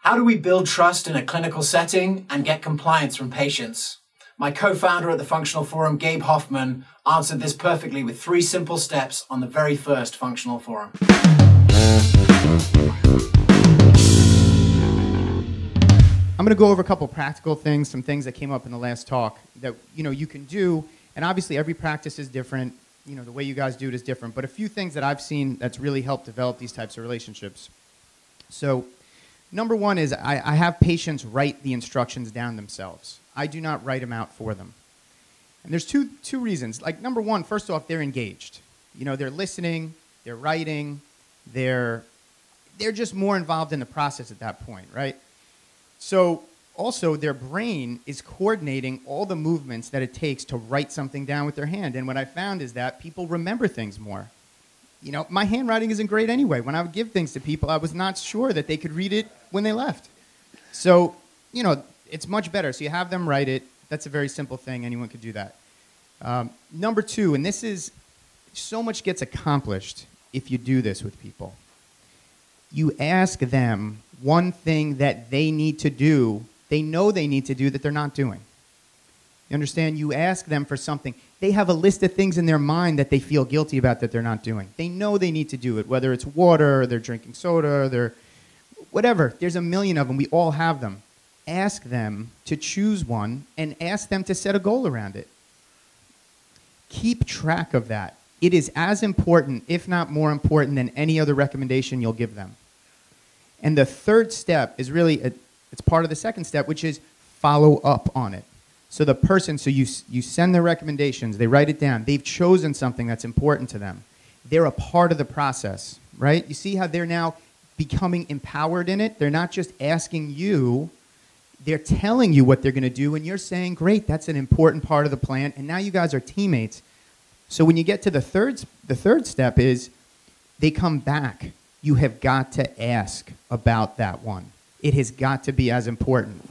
How do we build trust in a clinical setting and get compliance from patients? My co-founder at the Functional Forum, Gabe Hoffman, answered this perfectly with 3 simple steps on the very first Functional Forum. I'm going to go over a couple practical things, some things that came up in the last talk that you can do, and obviously every practice is different. The way you guys do it is different, but a few things that I've seen that's really helped develop these types of relationships. So, number one is I have patients write the instructions down themselves. I do not write them out for them. And there's two reasons. Like, number one, first off, they're engaged. They're listening, they're writing, they're just more involved in the process at that point, right? So also their brain is coordinating all the movements that it takes to write something down with their hand. And what I found is that people remember things more. My handwriting isn't great anyway. When I would give things to people, I was not sure that they could read it when they left. So, it's much better. So you have them write it. That's a very simple thing. Anyone could do that. Number two, and this is, so much gets accomplished if you do this with people. You ask them one thing that they need to do, they know they need to do that they're not doing. You understand? You ask them for something. They have a list of things in their mind that they feel guilty about that they're not doing. They know they need to do it, whether it's water, or they're drinking soda, or they're whatever. There's a million of them. We all have them. Ask them to choose one and ask them to set a goal around it. Keep track of that. It is as important, if not more important, than any other recommendation you'll give them. And the third step is really, it's part of the second step, which is follow up on it. So the person, you send their recommendations, they write it down, they've chosen something that's important to them. They're a part of the process, right? You see how they're now becoming empowered in it? They're not just asking you, they're telling you what they're going to do, and you're saying, great, that's an important part of the plan, and now you guys are teammates. So when you get to the third step is they come back. You have got to ask about that one. It has got to be as important.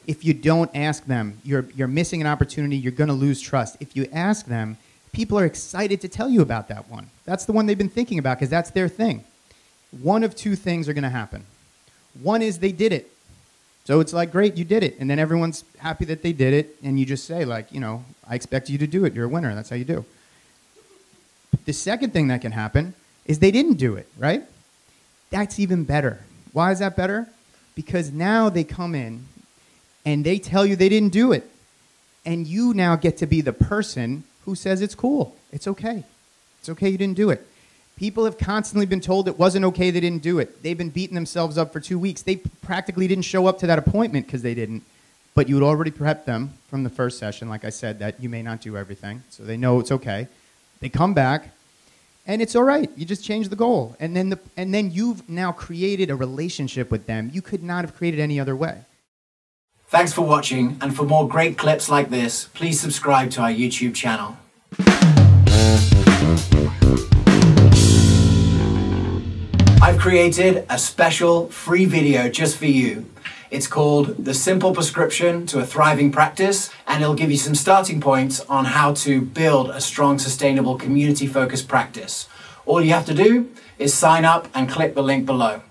If you don't ask them, you're missing an opportunity. You're going to lose trust. If you ask them, people are excited to tell you about that one. That's the one they've been thinking about because that's their thing. One of two things are going to happen. One is they did it. So it's like, great, you did it. And then everyone's happy that they did it. And you just say, like, I expect you to do it. You're a winner. That's how you do. The second thing that can happen is they didn't do it, right? That's even better. Why is that better? Because now they come in and they tell you they didn't do it. And you now get to be the person who says it's cool. It's okay. It's okay you didn't do it. People have constantly been told it wasn't okay they didn't do it. They've been beating themselves up for 2 weeks. They practically didn't show up to that appointment because they didn't. But you had already prepped them from the first session, like I said, that you may not do everything. So they know it's okay. They come back. And it's all right. You just change the goal. And then you've now created a relationship with them you could not have created any other way. Thanks for watching, and for more great clips like this, please subscribe to our YouTube channel. I've created a special free video just for you. It's called The Simple Prescription to a Thriving Practice, and it'll give you some starting points on how to build a strong, sustainable, community-focused practice. All you have to do is sign up and click the link below.